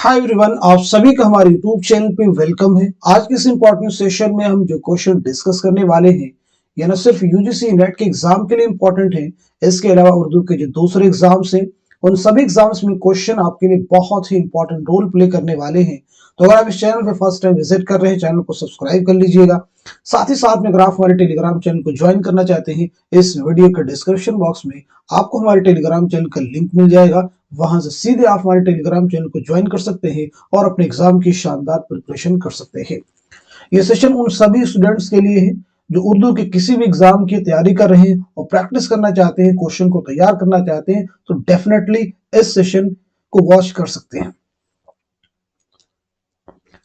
Hi everyone, आप सभी का हमारे यूट्यूब चैनल पे वेलकम है। आज के इस इंपॉर्टेंट सेशन में हम जो क्वेश्चन डिस्कस करने वाले हैं ये न सिर्फ यूजीसी नेट के एग्जाम के लिए इंपॉर्टेंट है, इसके अलावा उर्दू के जो दूसरे एग्जाम्स हैं उन सभी एग्जाम्स में क्वेश्चन आपके लिए बहुत ही इंपॉर्टेंट रोल प्ले करने वाले हैं। तो अगर आप इस चैनल पे फर्स्ट टाइम विजिट कर रहे हैं, चैनल को सब्सक्राइब कर लीजिएगा। साथ ही साथ में अगर आप हमारे टेलीग्राम चैनल को ज्वाइन करना चाहते हैं, इस वीडियो के डिस्क्रिप्शन बॉक्स में आपको हमारे टेलीग्राम चैनल का लिंक मिल जाएगा। वहां से सीधे आप हमारे टेलीग्राम चैनल को ज्वाइन कर सकते हैं और अपने एग्जाम की शानदार प्रिपरेशन कर सकते हैं। ये सेशन उन सभी स्टूडेंट्स के लिए है जो उर्दू के किसी भी एग्जाम की तैयारी कर रहे हैं और प्रैक्टिस करना चाहते हैं, क्वेश्चन को तैयार करना चाहते हैं, तो डेफिनेटली इस सेशन को वॉच कर सकते हैं।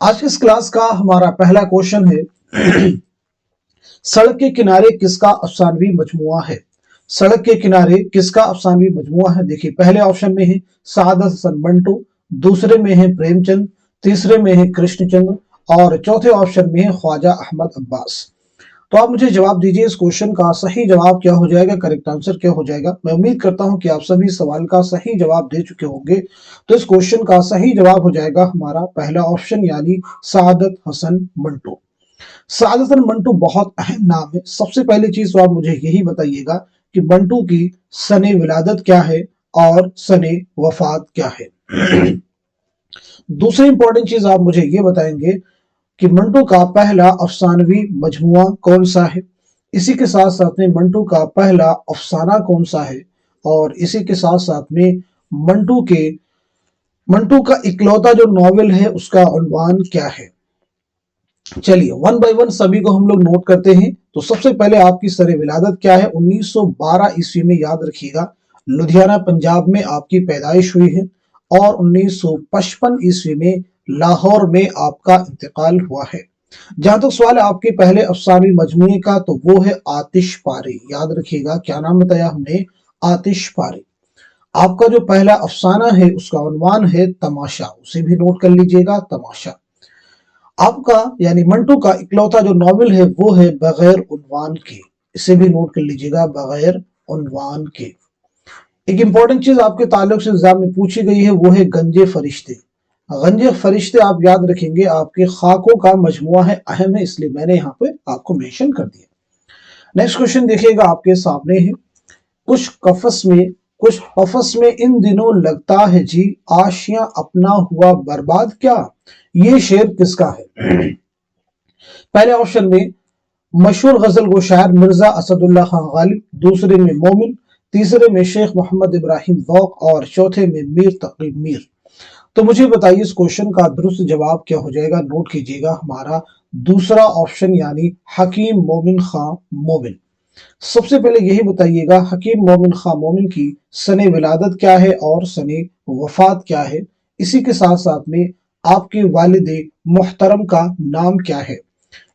आज की इस क्लास का हमारा पहला क्वेश्चन है सड़क के किनारे किसका अफसानवी मजमुआ है? सड़क के किनारे किसका अफसानवी मजमुआ है? देखिए, पहले ऑप्शन में है सादत हसन मंटो, दूसरे में है प्रेमचंद, तीसरे में है कृष्णचंद्र और चौथे ऑप्शन में है ख्वाजा अहमद अब्बास। तो आप मुझे जवाब दीजिए, इस क्वेश्चन का सही जवाब क्या हो जाएगा, करेक्ट आंसर क्या हो जाएगा। मैं उम्मीद करता हूं कि आप सभी सवाल का सही जवाब दे चुके होंगे। तो इस क्वेश्चन का सही जवाब हो जाएगा हमारा पहला ऑप्शन यानी सादत हसन मंटो। सादत हसन मंटो बहुत अहम नाम है। सबसे पहली चीज तो आप मुझे यही बताइएगा कि मंटू की सने विलादत क्या है और सने वफात क्या है। दूसरी इंपॉर्टेंट चीज आप मुझे ये बताएंगे कि मंटू का पहला अफसानवी मजमुआ कौन सा है। इसी के साथ साथ में मंटू का पहला अफसाना कौन सा है और इसी के साथ साथ में मंटू का इकलौता जो नॉवेल है उसका उन्वान क्या है। चलिए वन बाय वन सभी को हम लोग नोट करते हैं। तो सबसे पहले आपकी सरे विलादत क्या है? 1912 ईस्वी में, याद रखिएगा, लुधियाना पंजाब में आपकी पैदाइश हुई है और 1955 ईस्वी में लाहौर में आपका इंतकाल हुआ है। जहां तक सवाल है आपके पहले अफसानवी मजमूए का, तो वो है आतिश पारी। याद रखिएगा, क्या नाम बताया हमने? आतिश पारी। आपका जो पहला अफसाना है उसका उन्वान है तमाशा, उसे भी नोट कर लीजिएगा, तमाशा। आपका यानी मंटू का इकलौता जो नॉवेल है वो है बगैर उन्वान के, इसे भी नोट कर लीजिएगा, बगैर उन्वान के। एक इंपॉर्टेंट चीज आपके ताल्लुक से एग्जाम में पूछी गई है वो है गंजे फरिश्ते। गंजे फरिश्ते आप याद रखेंगे आपके खाकों का मजमुआ है, अहम है, इसलिए मैंने यहाँ पे आपको मेंशन कर दिया। नेक्स्ट क्वेश्चन देखिएगा आपके सामने है, कुछ कफस में इन दिनों लगता है जी, आशियां अपना हुआ बर्बाद क्या। ये शेर किसका है? पहले ऑप्शन में मशहूर गजल गो शायर मिर्जा असदुल्ला खान गालिब, दूसरे में मोमिन, तीसरे में शेख मोहम्मद इब्राहिम ज़ौक और चौथे में मीर तकी मीर। तो मुझे बताइए इस क्वेश्चन का दुरुस्त जवाब क्या हो जाएगा। नोट कीजिएगा, हमारा दूसरा ऑप्शन यानी हकीम मोमिन खां मोमिन। सबसे पहले यही बताइएगा हकीम मोमिन खां मोमिन की सने विलादत क्या है और सने वफात क्या है। इसी के साथ साथ में आपके वालिदे मोहतरम का नाम क्या है।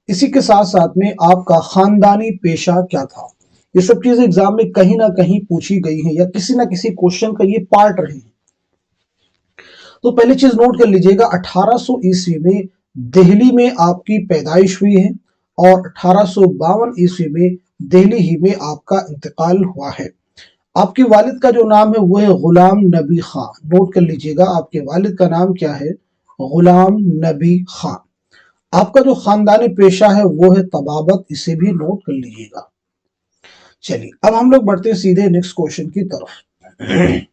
इसी के साथ साथ में आपका खानदानी पेशा क्या था। ये सब चीजें एग्जाम में कहीं ना कहीं पूछी गई हैं या किसी ना किसी क्वेश्चन का ये पार्ट रहे हैं। तो पहली चीज नोट कर लीजिएगा, 1800 ईस्वी में दिल्ली में आपकी पैदाइश हुई है और 1852 ईस्वी में दिल्ली ही में आपका इंतकाल हुआ है। आपके वालिद का जो नाम है वो है गुलाम नबी खां। नोट कर लीजिएगा, आपके वालिद का नाम क्या है? गुलाम नबी खां। आपका जो खानदानी पेशा है वो है तबाबत, इसे भी नोट कर लीजिएगा। चलिए अब हम लोग बढ़ते हैं सीधे नेक्स्ट क्वेश्चन की तरफ।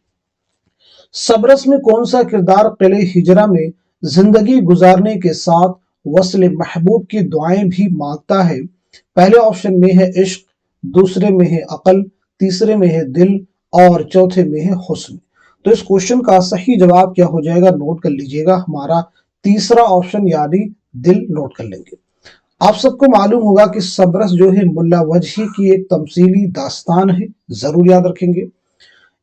सबरस में कौन सा किरदार किले हिजरा में जिंदगी गुजारने के साथ वस्ल महबूब की दुआएं भी मांगता है? पहले ऑप्शन में है इश्क, दूसरे में है अकल, तीसरे में है दिल और चौथे में है हुस्न। तो इस क्वेश्चन का सही जवाब क्या हो जाएगा? नोट कर लीजिएगा, हमारा तीसरा ऑप्शन यानी दिल नोट कर लेंगे। आप सबको मालूम होगा कि सबरस जो है मुल्ला वजही की एक तमसीली दास्तान है, जरूर याद रखेंगे।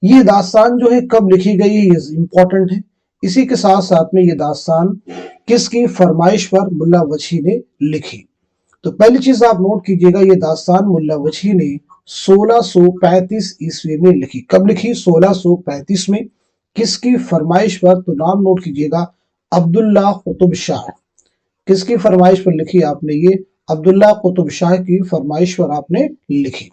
ये दास्तान जो है कब लिखी गई है ये इंपॉर्टेंट है। इसी के साथ साथ में ये दास्तान किसकी फरमाइश पर मुल्ला वजही ने लिखी। तो पहली चीज आप नोट कीजिएगा, ये दास्तान मुल्ला वजही ने 1635 ईस्वी में लिखी। कब लिखी? 1635 में। किसकी फरमाइश पर? तो नाम नोट कीजिएगा, अब्दुल्ला कुतुब शाह। किसकी फरमाइश पर लिखी आपने? ये अब्दुल्ला कुतुब शाह की फरमाइश पर आपने लिखी।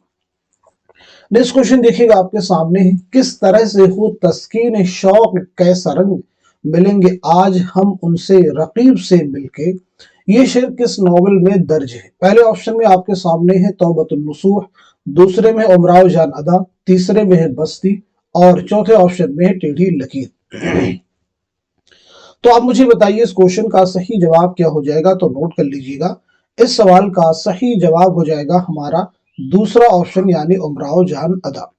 नेक्स्ट क्वेश्चन देखिएगा आपके सामने है, किस तरह से हो तस्कीन शौक कैसा रंग मिलेंगे आज हम उनसे रकीब से मिलके, ये शेर किस नॉवल में दर्ज है? पहले ऑप्शन में आपके सामने है तौबतुन नसूह, दूसरे में उमराव जान अदा, तीसरे में है बस्ती और चौथे ऑप्शन में है टेढ़ी लकीर। तो आप मुझे बताइए इस क्वेश्चन का सही जवाब क्या हो जाएगा, तो नोट कर लीजिएगा। इस सवाल का सही जवाब हो जाएगा हमारा दूसरा ऑप्शन यानी उमराव जान अदा।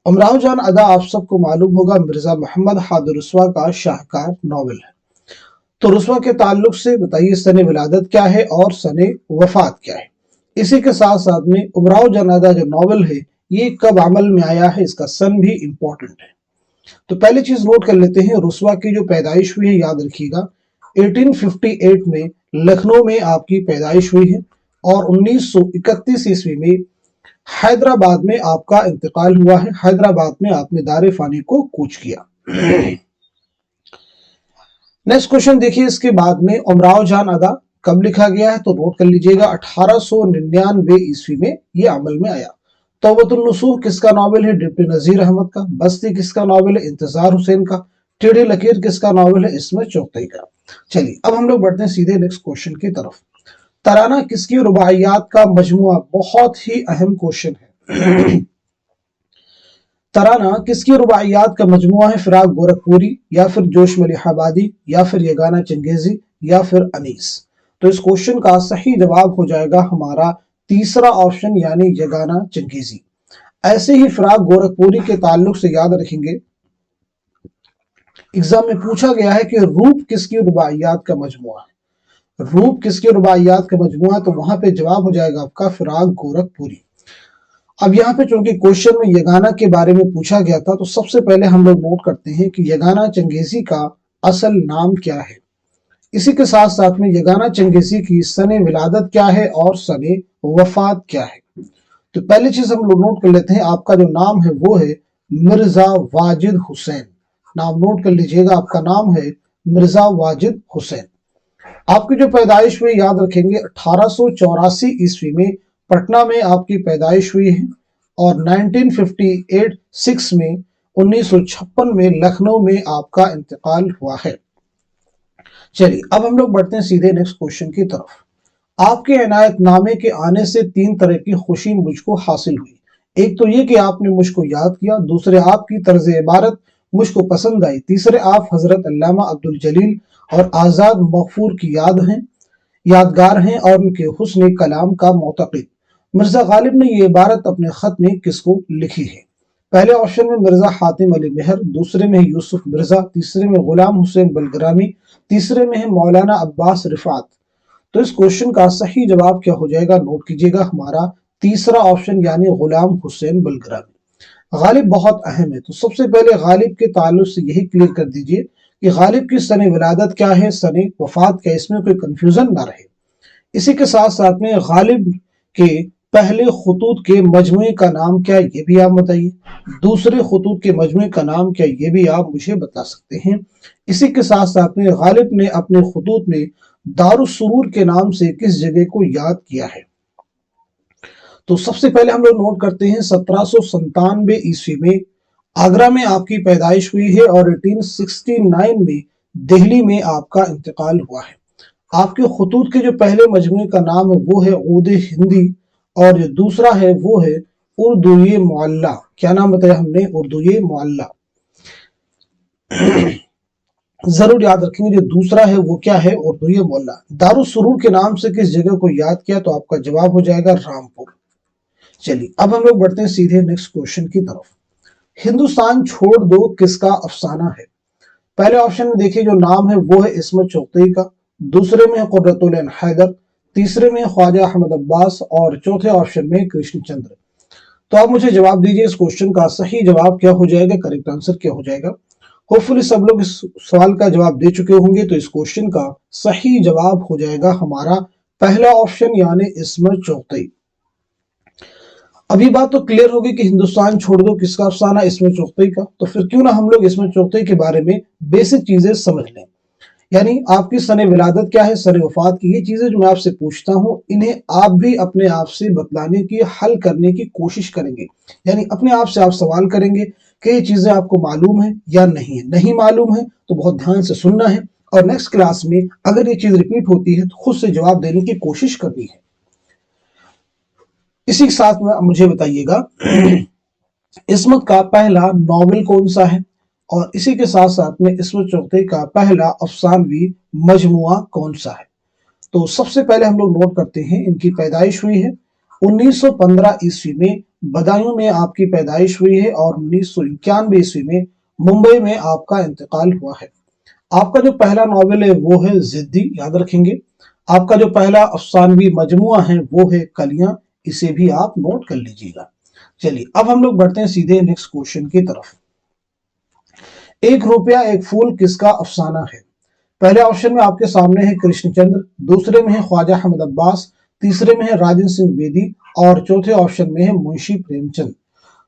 उमराव जान अदा आप सबको मालूम होगा मिर्जा मोहम्मद हाद रुस्वा का शाहकार नॉवल है। तो रुस्वा के ताल्लुक से बताइए सने विलादत क्या है और सने वफात क्या है। इसी के साथ साथ में उमराव जान अदा जो नॉवल है ये कब अमल में आया है, इसका सन भी इंपॉर्टेंट है। तो पहली चीज नोट कर लेते हैं, रुस्वा की जो पैदाइश हुई है याद रखिएगा 1858 में लखनऊ में आपकी पैदाइश हुई है और 1931 ईस्वी में हैदराबाद में आपका इंतकाल हुआ है। हैदराबाद में आपने दारे फानी को कूच किया। नेक्स्ट क्वेश्चन देखिए, इसके बाद में उमराव जान अदा कब लिखा गया है, तो नोट कर लीजिएगा 1899 ईस्वी में ये अमल में आया। तौबतुन नसूह किसका नॉवल है, डिप्टी नजीर अहमद का। बस्ती किसका नॉवल है, इंतजार हुसैन का। टेढ़ी लकीर किसका नॉवल है, इस्मत चुगतई का। चलिए अब हम लोग बढ़ते हैं सीधे नेक्स्ट क्वेश्चन की तरफ। तराना किसकी रुबाइयात का मजमुआ, बहुत ही अहम क्वेश्चन है। तराना किसकी रुबाइयात का मजमुआ है, फिराक गोरखपुरी या फिर जोश मलिहाबादी या फिर यगाना चंगेजी या फिर अनीस। तो इस क्वेश्चन का सही जवाब हो जाएगा हमारा तीसरा ऑप्शन यानी यगाना चंगेजी। ऐसे ही फिराक गोरखपुरी के ताल्लुक से याद रखेंगे, एग्जाम में पूछा गया है कि रूप किसकी रुबाइयात का मजमुआ है, रूप किसकी रुबाइयात का मजमुआ, तो वहां पे जवाब हो जाएगा आपका फिराक गोरखपुरी। अब यहाँ पे चूंकि क्वेश्चन में यगाना के बारे में पूछा गया था, तो सबसे पहले हम लोग नोट करते हैं कि यगाना चंगेजी का असल नाम क्या है। इसी के साथ साथ में यगाना चंगेजी की सने विलादत क्या है और सने वफात क्या है। तो पहली चीज हम लोग नोट कर लेते हैं, आपका जो नाम है वो है मिर्जा वाजिद हुसैन। नाम नोट कर लीजिएगा, आपका नाम है मिर्जा वाजिद हुसैन। आपकी जो पैदाइश हुई याद रखेंगे 1884 ईस्वी में पटना में आपकी पैदाइश हुई है और 1958 में 1956 में लखनऊ में आपका इंतकाल हुआ है। चलिए अब हम लोग बढ़ते हैं सीधे नेक्स्ट क्वेश्चन की तरफ। आपके इनायतनामे के आने से 3 तरह की खुशी मुझको हासिल हुई। एक तो ये कि आपने मुझको याद किया, दूसरे आपकी तर्ज इबारत मुझको पसंद आई, तीसरे आप हजरत अल्लामा अब्दुल जलील और आजाद मगफूर की यादगार हैं और उनके हुस्न कलाम का मोतक़िद। मिर्जा गालिब ने ये इबारत अपने खत में किसको लिखी है? पहले ऑप्शन में मिर्जा हातिम अली मेहर, दूसरे में यूसुफ मिर्जा, तीसरे में गुलाम हुसैन बलग्रामी, तीसरे में है मौलाना अब्बास रिफात। तो इस क्वेश्चन का सही जवाब क्या हो जाएगा, नोट कीजिएगा, हमारा तीसरा ऑप्शन यानी गुलाम हुसैन बलग्रामी। गालिब बहुत अहम है, तो सबसे पहले गालिब के ताल्लुक से यही क्लियर कर दीजिए कि गालिब की सने विलादत क्या है, सने वफात क्या, इसमें कोई कंफ्यूजन ना रहे। इसी के साथ साथ में गालिब के पहले खतूत के मजमुए का नाम क्या, ये भी आप बताइए। दूसरे खतूत के मजमुए का नाम क्या, ये भी आप मुझे बता सकते हैं। इसी के साथ साथ में गालिब ने अपने खतूत में दारुस्सुरूर के नाम से किस जगह को याद किया है? तो सबसे पहले हम लोग नोट करते हैं 1797 ईस्वी में आगरा में आपकी पैदाइश हुई है और 1869 में दिल्ली में आपका इंतकाल हुआ है। आपके खतूत के जो पहले मजमुए का नाम है वो है ऊद हिंदी और जो दूसरा है वो है उर्दूए मुअल्ला। क्या नाम बताया हमने? उर्दूए मुअल्ला। जरूर याद रखेंगे, जो दूसरा है वो क्या है? उर्दूए मुअल्ला। दारुस्सुरूर के नाम से किस जगह को याद किया, तो आपका जवाब हो जाएगा रामपुर। चलिए अब हम लोग बढ़ते हैं सीधे नेक्स्ट क्वेश्चन की तरफ। हिंदुस्तान छोड़ दो किसका अफसाना है? पहले ऑप्शन में देखिए जो नाम है वो है इस्मत चुगतई का, दूसरे में है कुर्रतुल ऐन हैदर, तीसरे में ख्वाजा अहमद अब्बास और चौथे ऑप्शन में कृष्णचंद्र। तो आप मुझे जवाब दीजिए इस क्वेश्चन का सही जवाब क्या हो जाएगा, करेक्ट आंसर क्या हो जाएगा। होपफुली सब लोग इस सवाल का जवाब दे चुके होंगे, तो इस क्वेश्चन का सही जवाब हो जाएगा हमारा पहला ऑप्शन यानी इस्मत चुगतई। अभी बात तो क्लियर होगी कि हिंदुस्तान छोड़ दो किसका अफसाना, इस्मत चुगतई का। तो फिर क्यों ना हम लोग इस्मत चुगतई के बारे में बेसिक चीजें समझ लें, यानी आपकी सने विलादत क्या है, सने वफात की, ये चीजें जो मैं आपसे पूछता हूं इन्हें आप भी अपने आप से बतलाने की, हल करने की कोशिश करेंगे। यानी अपने आप से आप सवाल करेंगे کہ یہ چیزیں آپ کو معلوم ہیں یا نہیں ہے. نہیں معلوم ہے تو بہت دھیان سے سننا ہے اور نیکسٹ کلاس میں اگر یہ چیز ریپیٹ ہوتی ہے تو خود سے جواب دینے کی کوشش کرنی ہے. اسی کے ساتھ میں مجھے بتائیے گا عصمت کا پہلا ناول کون سا ہے، اور اسی کے ساتھ ساتھ میں عصمت چوگتے کا پہلا افسانوی مجموعہ کون سا ہے. تو سب سے پہلے ہم لوگ نوٹ کرتے ہیں ان کی پیدائش ہوئی ہے 1915 عیسوی میں بدایوں میں آپ کی پیدائش ہوئی ہے، اور 1991 عیسوی میں ممبئی میں آپ کا انتقال ہوا ہے. آپ کا جو پہلا ناول ہے وہ ہے ضدی، یاد رکھیں گے. آپ کا جو پہلا افسانوی مجموعہ ہے وہ ہے کلیاں، اسے بھی آپ نوٹ کر لیجئے گا. چلیے اب ہم لوگ بڑھتے ہیں سیدھے نیکسٹ کوشچن کی طرف. 1 روپیہ 1 پھول کس کا افسانہ ہے؟ پہلے آپشن میں آپ کے سامنے ہے کرشن چندر، دوسرے میں ہے خواجہ حمید عباس، تیسرے میں ہے راجن سنگھ بیدی، اور چوتھے آپشن میں ہے منشی پریم چند.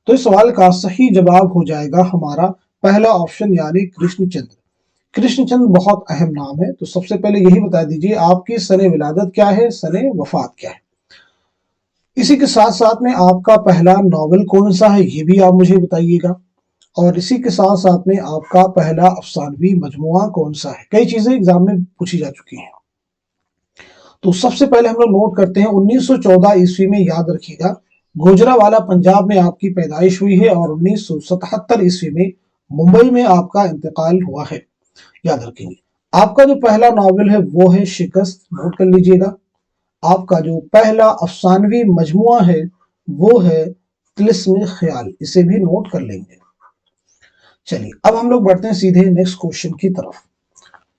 تو اس سوال کا صحیح جواب ہو جائے گا ہمارا پہلا آپشن یعنی کرشن چندر. کرشن چندر بہت اہم نام ہے، تو سب سے پہلے یہی بتا دیجئے آپ کی سن ولادت کیا ہے، سن وفات کیا ہے. اسی کے ساتھ ساتھ میں آپ کا پہلا ناول کون سا ہے یہ بھی آپ مجھے بتائیے گا، اور اسی کے ساتھ ساتھ میں آپ کا پہلا افسانوی مجموعہ کون سا ہے. کئی چیزیں ایگزام میں پوچھی جا چکی ہیں. تو سب سے پہلے ہم لوگ نوٹ کرتے ہیں 1914 عیسوی میں، یاد رکھیے گا گوجرانوالہ پنجاب میں آپ کی پیدائش ہوئی ہے، اور 1977 عیسوی میں ممبئی میں آپ کا انتقال ہوا ہے. یاد رکھیں گے. آپ کا جو پہلا ناول ہے وہ ہے شکست، نوٹ کر لیجئے گا. آپ کا جو پہلا افسانوی مجموعہ ہے وہ ہے طلسم خیال، اسے بھی نوٹ کر لیں گے. چلیے اب ہم لوگ بڑھتے ہیں سیدھے نیکسٹ کوشچن کی طرف.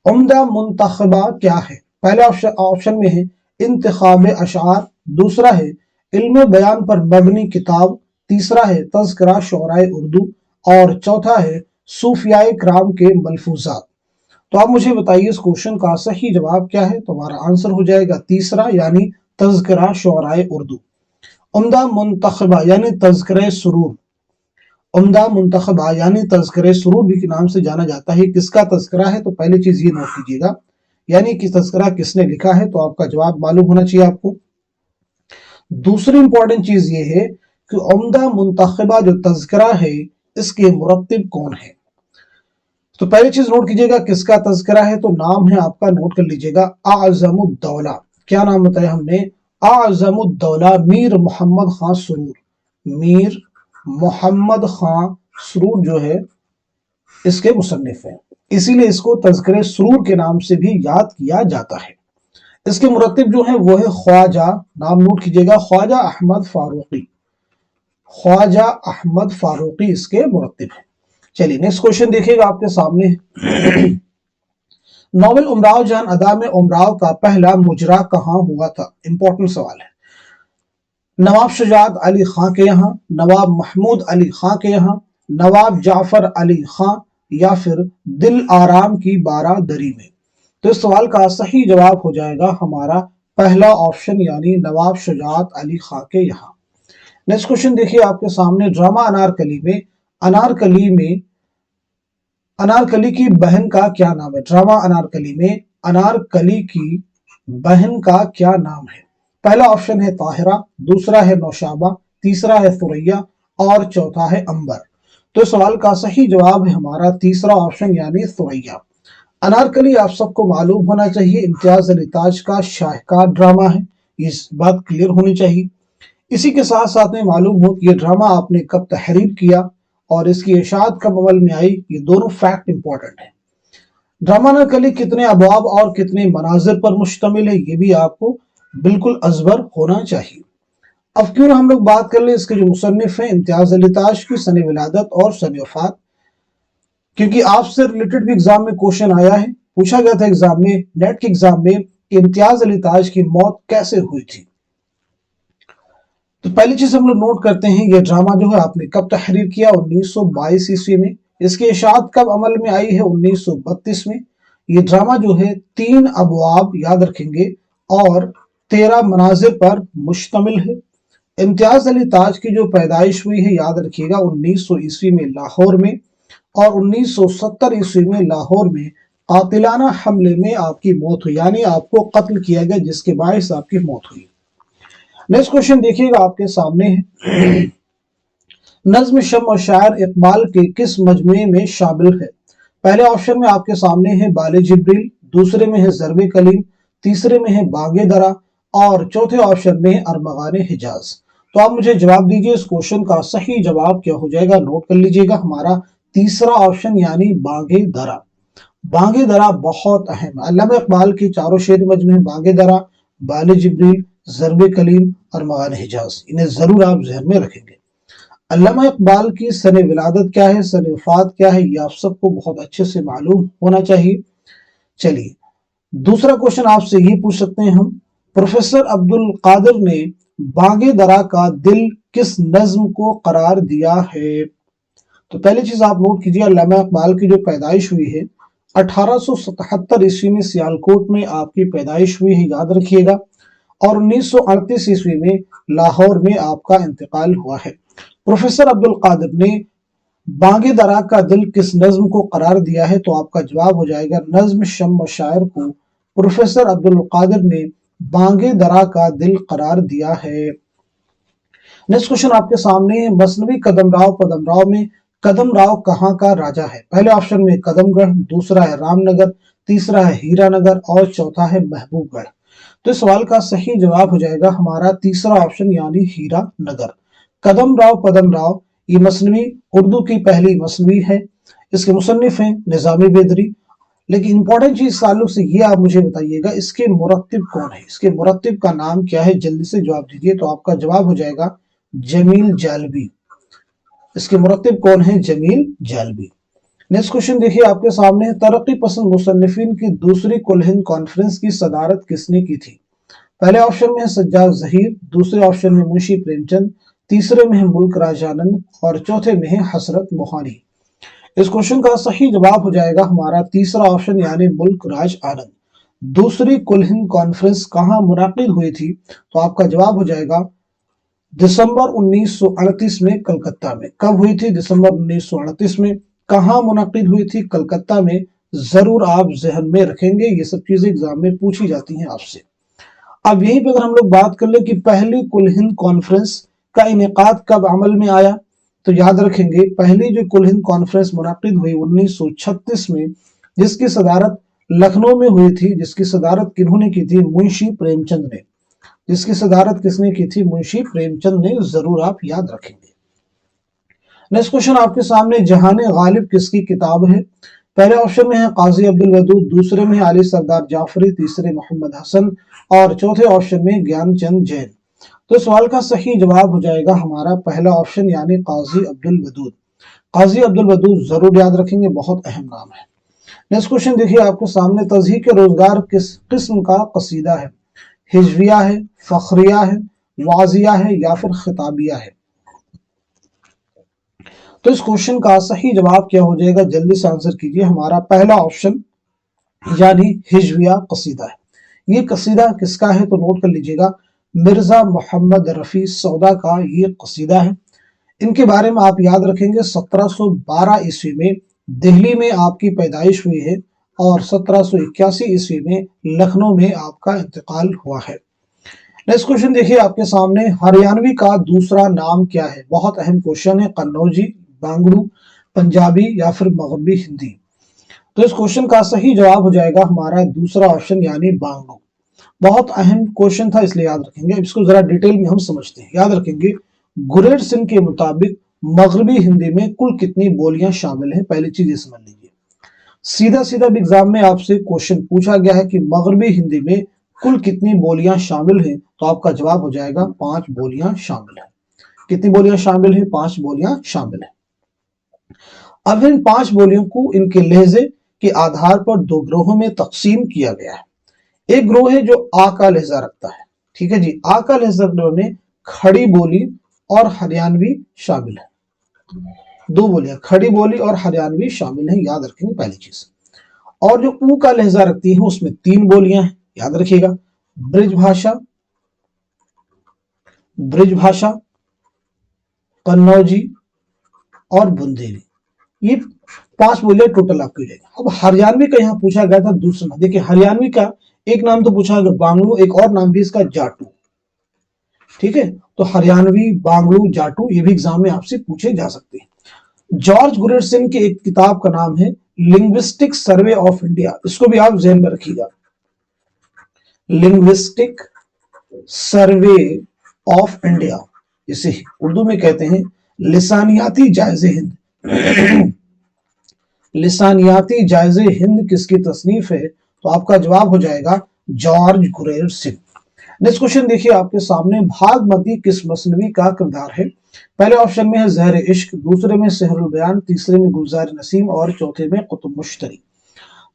عمدہ منتخبہ کیا ہے؟ پہلا آپشن میں ہے انتخاب اشعار، دوسرا ہے علم بیان پر مبنی کتاب، تیسرا ہے تذکرہ شعراء اردو، اور چوتھا ہے صوفیاء کرام کے ملفوظات. تو آپ مجھے بتائیے اس کوشچن کا صحیح جواب کیا ہے. تو ہمارا آنسر ہو جائے گا تیسرا یعنی تذکرہ شعراء اردو. عمدہ منتخبہ یعنی تذکرہ سرور، عمدہ منتخبہ یعنی تذکرہ سرور بھی کے نام سے جانا جاتا ہے. کس کا تذکرہ ہے؟ تو پہلی چیز یہ نوٹ کیجیے گا یعنی کہ تذکرہ کس نے لکھا ہے، تو آپ کا جواب معلوم ہونا چاہیے آپ کو. دوسری امپورٹنٹ چیز یہ ہے کہ عمدہ منتخبہ جو تذکرہ ہے اس کے مرتب کون ہے. تو پہلی چیز نوٹ کیجیے گا کس کا تذکرہ ہے، تو نام ہے آپ کا، نوٹ کر لیجیے گا اعظم الدولہ. کیا نام بتایا ہم نے؟ اعظم الدولہ میر محمد خان سرور. میر محمد خان سرور جو ہے اس کے مصنف ہیں، اسی لیے اس کو تذکرہ سرور کے نام سے بھی یاد کیا جاتا ہے. اس کے مرتب جو ہیں وہ ہے خواجہ، نام نوٹ کیجیے گا خواجہ احمد فاروقی. خواجہ احمد فاروقی اس کے مرتب ہیں. چلیے نیکسٹ کوشچن دیکھیے گا آپ کے سامنے. ناول امراؤ جان ادا میں امراؤ کا پہلا مجرا کہاں ہوا تھا؟ امپورٹنٹ سوال ہے. نواب شجاعت علی خان کے یہاں، نواب محمود علی خان کے یہاں، نواب جعفر علی خان، یا پھر دل آرام کی بارہ دری میں. تو اس سوال کا صحیح جواب ہو جائے گا ہمارا پہلا آپشن یعنی نواب شجاعت علی خان کے یہاں. نیکسٹ کوشچن دیکھیے آپ کے سامنے. ڈرامہ انارکلی میں انارکلی کی بہن کا کیا نام ہے؟ ڈرامہ انارکلی میں انارکلی کی بہن کا کیا نام ہے؟ پہلا آپشن ہے طاہرہ، دوسرا ہے نوشابہ، تیسرا ہے ثریا، اور چوتھا ہے امبر. تو سوال کا صحیح جواب ہے ہمارا تیسرا آپشن یعنی ثریا. انارکلی آپ سب کو معلوم ہونا چاہیے امتیاز علی تاج کا شاہکار ڈرامہ ہے، یہ بات کلیئر ہونی چاہیے. اسی کے ساتھ ساتھ میں معلوم ہو کہ یہ ڈرامہ آپ نے کب تحریر کیا اور اس کی اشاعت کب عمل میں آئی، یہ دونوں فیکٹ امپورٹنٹ ہیں. ڈرامہ انارکلی کتنے ابواب اور کتنے مناظر پر مشتمل ہے یہ بھی آپ کو بالکل ازبر ہونا چاہیے. اب کیوں نہ ہم لوگ بات کر لیں اس کے جو مصنف ہیں امتیاز علی تاج کی سن ولادت اور سن وفات، کیونکہ آپ سے ریلیٹڈ بھی ایگزام میں کوشچن آیا ہے، پوچھا گیا تھا ایگزام میں، نیٹ کے ایگزام میں، کہ امتیاز علی تاج کی موت کیسے ہوئی تھی. تو پہلی چیز ہم لوگ نوٹ کرتے ہیں یہ ڈرامہ جو ہے آپ نے کب تحریر کیا؟ 1922 عیسوی میں. اس کی اشاعت کب عمل میں آئی ہے؟ 1932 میں. یہ ڈرامہ جو ہے 3 ابواب، یاد رکھیں گے، اور 13 مناظر پر مشتمل ہے. امتیاز علی تاج کی جو پیدائش ہوئی ہے یاد رکھیے گا 1900 عیسوی میں لاہور میں، اور 1970 عیسوی میں لاہور میں قاتلانہ حملے میں آپ کی موت ہوئی، یعنی آپ کو قتل کیا گیا جس کے باعث آپ کی موت ہوئی. نیکسٹ کوشچن دیکھیے گا آپ کے سامنے ہے. नज्म शम्स शायर इकबाल के किस मजमूए में शामिल है? पहले ऑप्शन में आपके सामने है बाले जिब्रील, दूसरे में है ज़र्बे कलीम, तीसरे में है बागे दरा और चौथे ऑप्शन में है अरमगाने हिजाज। तो आप मुझे जवाब दीजिए, इस क्वेश्चन का सही जवाब क्या हो जाएगा? नोट कर लीजिएगा, हमारा तीसरा ऑप्शन यानी बागे दरा। बागे दरा बहुत अहम है। अल्लामा इकबाल की चारों शेर मजमू है, बागे दरा, बाले जिब्रील, ज़र्बे कलीम, अरमगाने हिजाज। इन्हें जरूर आप जहन में रखेंगे। अल्लामा इकबाल की सने विलादत क्या है, सने वफात क्या है, ये आप सबको बहुत अच्छे से मालूम होना चाहिए। चलिए दूसरा क्वेश्चन आपसे ये पूछ सकते हैं हम, प्रोफेसर अब्दुल कादिर ने बागे दरा का दिल किस नज्म को करार दिया है? तो पहली चीज आप नोट कीजिए, अल्लामा इकबाल की जो पैदाइश हुई है 1877 ईस्वी में सियालकोट में आपकी पैदाइश हुई है, याद रखिएगा। और 1938 ईस्वी में लाहौर में आपका इंतकाल हुआ है। प्रोफेसर अब्दुल कादिर ने बागे दरा का दिल किस नज्म को करार दिया है? तो आपका जवाब हो जाएगा नज्म शम्स शायर को प्रोफेसर अब्दुल कादिर ने बागे दरा का दिल करार दिया है। नेक्स्ट क्वेश्चन आपके सामने, मसनवी कदमराव पदमराव में कदमराव कहाँ का राजा है? पहले ऑप्शन में कदमगढ़, दूसरा है रामनगर, तीसरा है हीरानगर और चौथा है महबूबगढ़। तो इस सवाल का सही जवाब हो जाएगा हमारा तीसरा ऑप्शन यानी हीरानगर। कदमराव पदमराव ये मसनवी उर्दू की पहली मसनवी है, इसके मुसन्निफ हैं निजामी बेदरी। लेकिन इंपॉर्टेंट चीज इस ताल्लुक से ये आप मुझे बताइएगा, इसके मुरत्तिब कौन है? इसके मुरत्तिब का नाम क्या है? जल्दी से जवाब दीजिए। तो आपका जवाब हो जाएगा जमील जालबी। इसके मुरत्तिब कौन है? जमील जालबी। नेक्स्ट क्वेश्चन देखिए आपके सामने, तरक्की पसंद मुसन्निफिन की दूसरी कुल हिंद कॉन्फ्रेंस की सदारत किसने की थी? पहले ऑप्शन में है सज्जाद जहीर, दूसरे ऑप्शन में मुंशी प्रेमचंद, तीसरे में है मुल्क राज आनंद और चौथे में है हसरत मोहानी। इस क्वेश्चन का सही जवाब हो जाएगा हमारा तीसरा ऑप्शन यानी मुल्क राज आनंद। दूसरी कुल हिंद कॉन्फ्रेंस कहां मुनाकिद हुई थी? तो आपका जवाब हो जाएगा दिसंबर 1938 में कलकत्ता में। कब हुई थी? दिसंबर 1938 में। कहां मुनाकिद हुई थी? कलकत्ता में। जरूर आप जहन में रखेंगे, ये सब चीजें एग्जाम में पूछी जाती हैं आपसे। अब यहीं पे अगर हम लोग बात कर ले कि पहली कुल हिंद कॉन्फ्रेंस का इनेकाद कब अमल में आया, तो याद रखेंगे पहली जो कुल हिंद कॉन्फ्रेंस मुनाकिद हुई 1936 में, जिसकी सदारत लखनऊ में हुई थी। जिसकी सदारत किन्होंने की थी? मुंशी प्रेमचंद ने। जिसकी सदारत किसने की थी? मुंशी प्रेमचंद ने। जरूर आप याद रखेंगे। नेक्स्ट क्वेश्चन आपके सामने, जहाने गालिब किसकी किताब है? पहले ऑप्शन में है काजी अब्दुल वदूद, दूसरे में अली सरदार जाफरी, तीसरे मोहम्मद हसन और चौथे ऑप्शन में ज्ञानचंद जैन। तो सवाल का सही जवाब हो जाएगा हमारा पहला ऑप्शन यानी काजी अब्दुल वदूद। काजी अब्दुल वदूद जरूर याद रखेंगे, बहुत अहम नाम है। नेक्स्ट क्वेश्चन देखिए आपके सामने, तज़हीक रोजगार किस किस्म का कसीदा है? हिजविया है, फखरिया है, वाजिया है या फिर खिताबिया है? तो इस क्वेश्चन का सही जवाब क्या हो जाएगा? जल्दी से आंसर कीजिए। हमारा पहला ऑप्शन यानी हिजविया कसीदा है। ये कसीदा किसका है? तो नोट कर लीजिएगा, मिर्जा मोहम्मद रफी सौदा का ये कसीदा है। इनके बारे में आप याद रखेंगे 1712 ईस्वी में दिल्ली में आपकी पैदाइश हुई है और 1781 ईस्वी में लखनऊ में आपका इंतकाल हुआ है। नेक्स्ट क्वेश्चन देखिए आपके सामने, हरियाणवी का दूसरा नाम क्या है? बहुत अहम क्वेश्चन है। कन्नौजी, बांगड़ू, पंजाबी या फिर मगरबी हिंदी? तो इस क्वेश्चन का सही जवाब हो जाएगा हमारा दूसरा ऑप्शन यानी बांगड़ू। बहुत अहम क्वेश्चन था, इसलिए याद रखेंगे। इसको जरा डिटेल में हम समझते हैं। याद रखेंगे, गुरेर सिंह के मुताबिक मगरबी हिंदी में कुल कितनी बोलियां शामिल हैं? पहली चीज ये समझ लीजिए। सीधा सीधा एग्जाम में आपसे क्वेश्चन पूछा गया है कि मगरबी हिंदी में कुल कितनी बोलियां शामिल हैं, तो आपका जवाब हो जाएगा 5 बोलियां शामिल है। कितनी बोलियां शामिल है? 5 बोलियां शामिल है। अब इन 5 बोलियों को इनके लहजे के आधार पर 2 ग्रोहों में तकसीम किया गया है। एक ग्रोह है जो आ का लहजा रखता है, ठीक है जी। आ का लहजा में खड़ी बोली और हरियाणवी शामिल है। 2 बोलियां, खड़ी बोली और हरियाणवी शामिल है, याद रखेंगे पहली चीज। और जो ऊ का लहजा रखती है उसमें 3 बोलियां हैं, याद रखिएगा। ब्रिज भाषा, कन्नौजी और बुंदेली, ये 5 बोलियां टोटल आपकी जाएगी। अब हरियाणवी का यहाँ पूछा गया था दूसरा। देखिए हरियाणवी का एक नाम तो पूछा गया बांगड़ू, एक और नाम भी इसका जाटू। ठीक है, तो हरियाणवी, बांग्लू, जाटू ये भी एग्जाम में आपसे पूछे जा सकते हैं। जॉर्ज गुरेरसन की एक किताब का नाम है लिंग्विस्टिक सर्वे ऑफ इंडिया, इसको भी आप ज़हन में रखिएगा। लिंग्विस्टिक सर्वे ऑफ इंडिया, इसे उर्दू में कहते हैं लिसानियाती जायजे हिंद। लिसानियाती जायजे हिंद किसकी तसनीफ है? तो आपका जवाब हो जाएगा जॉर्ज गुरेरसन। नेक्स्ट क्वेश्चन देखिए आपके सामने, भागमती किस मसनवी का किरदार है? पहले ऑप्शन में है ज़हर इश्क, दूसरे में सेहरुल बयान, तीसरे में गुलजार नसीम और चौथे में कुतुब मुश्तरी।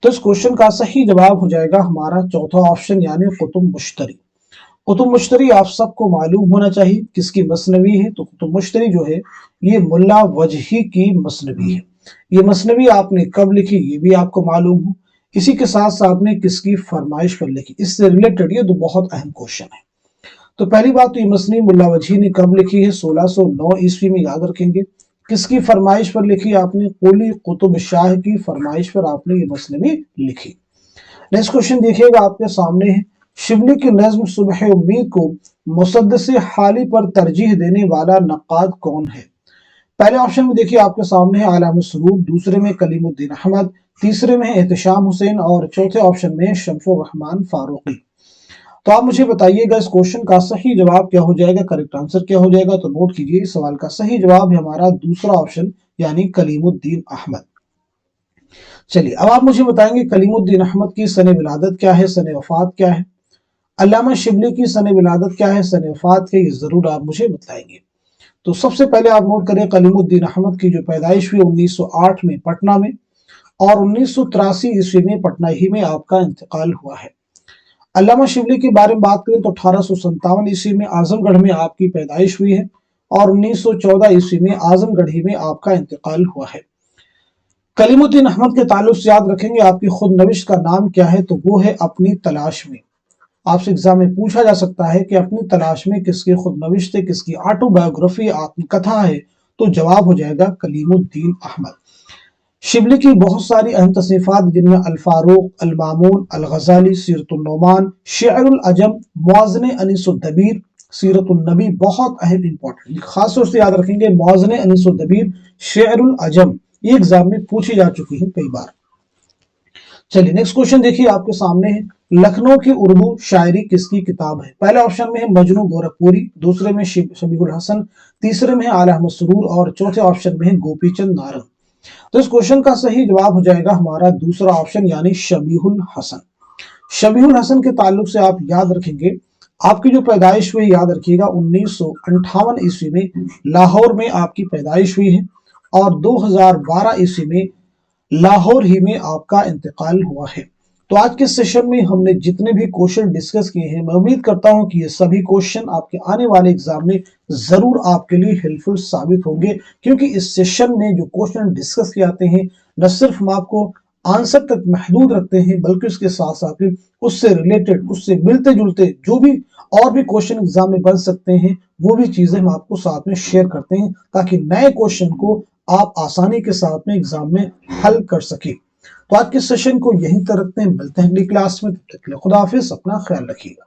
तो इस क्वेश्चन का सही जवाब हो जाएगा हमारा चौथा ऑप्शन यानी कुतुब मुश्तरी। कुतुब मुश्तरी आप सबको मालूम होना चाहिए किसकी मसनवी है। तो कुतुब मुश्तरी जो है ये मुल्ला वजही की मसनवी है। ये मसनवी आपने कब लिखी ये भी आपको मालूम हो, इसी के साथ साथ में किसकी फरमाइश पर लिखी, इससे रिलेटेड ये तो बहुत अहम क्वेश्चन है। तो पहली बात तो ये मसनवी मुल्ला वजही ने कब लिखी है? 1609 ईस्वी में, याद रखेंगे। किसकी फरमाइश पर लिखी आपने? कुली कुतुब शाह की फरमाइश पर आपने ये मसनवी लिखी। नेक्स्ट क्वेश्चन देखिएगा आपके सामने है, शिबली की नज्म सुबह उम्मीद को मुसद्दस हाली पर तरजीह देने वाला नक्काद कौन है? पहले ऑप्शन में देखिए आपके सामने है आला मसरूर, दूसरे में कलीमुद्दीन अहमद, तीसरे में एहतशाम हुसैन और चौथे ऑप्शन में शमसुर रहमान फारूकी। तो आप मुझे बताइएगा इस क्वेश्चन का सही जवाब क्या हो जाएगा, करेक्ट आंसर क्या हो जाएगा। तो नोट कीजिए, इस सवाल का सही जवाब है हमारा दूसरा ऑप्शन यानी कलीमुद्दीन अहमद। चलिए अब आप मुझे बताएंगे कलीमुद्दीन अहमद की सने विलादत क्या है, सने वफात क्या है। अल्लामा शिबली की सने विलादत क्या है, सने वफात क्या है, ये जरूर आप मुझे बताएंगे। तो सबसे पहले आप नोट करें कलीमुद्दीन अहमद की जो पैदाइश हुई 1908 में पटना में और 1983 ईस्वी में पटना ही में आपका इंतकाल हुआ है। अल्लामा शिबली के बारे में बात करें तो 1857 ईस्वी में आजमगढ़ में आपकी पैदाइश हुई है और 1914 ईस्वी में आजमगढ़ ही में आपका इंतकाल हुआ है। कलीमुद्दीन अहमद के ताल्लुक से याद रखेंगे आपकी खुद नविश का नाम क्या है? तो वो है अपनी तलाश में। आपसे एग्जाम में पूछा जा सकता है कि अपनी तलाश में किसकी खुद नविश थे, किसकी ऑटोबायोग्राफी आत्मकथा है? तो जवाब हो जाएगा कलीमुद्दीन अहमद। शिबली की बहुत सारी अहम तसनीफात जिनमें अल फारूक, अल मामून, अल गजाली, सीरतुन नोमान, शेरुल अजम, मुआज़ने अनीसुद्दबीर, सीरतुन नबी बहुत अहम इंपॉर्टेंट, खास तौर से याद रखेंगे मुआज़ने अनीसुद्दबीर, शेरुल अजम, ये एग्जाम में पूछी जा चुकी है कई बार। चलिए नेक्स्ट क्वेश्चन देखिए आपके सामने है, लखनऊ की उर्दू शायरी किसकी किताब है? पहले ऑप्शन में है मजनू गोरखपुरी, दूसरे में शबीहुल हसन, तीसरे में है आला मसरूर और चौथे ऑप्शन में है गोपीचंद नारंग। तो इस क्वेश्चन का सही जवाब हो जाएगा हमारा दूसरा ऑप्शन यानी शबीहुल हसन। शबीहुल हसन के ताल्लुक से आप याद रखेंगे आपकी जो पैदाइश हुई, याद रखिएगा 1958 ईस्वी में लाहौर में आपकी पैदाइश हुई है और 2012 ईस्वी में लाहौर ही में आपका इंतकाल हुआ है। तो आज के सेशन में हमने जितने भी क्वेश्चन डिस्कस किए हैं, मैं उम्मीद करता हूं कि ये सभी क्वेश्चन आपके आने वाले एग्जाम में जरूर आपके लिए हेल्पफुल साबित होंगे, क्योंकि इस सेशन में जो क्वेश्चन डिस्कस किए जाते हैं न सिर्फ हम आपको आंसर तक महदूद रखते हैं, बल्कि उसके साथ साथ उससे रिलेटेड, उससे मिलते जुलते जो भी और भी क्वेश्चन एग्जाम में बन सकते हैं वो भी चीजें हम आपको साथ में शेयर करते हैं, ताकि नए क्वेश्चन को आप आसानी के साथ में एग्जाम में हल कर सके। तो आज के सेशन को यहीं तक रखते हैं, मिलते हैं अगली क्लास में, तब तक के लिए खुदा हाफिज, अपना ख्याल रखिएगा।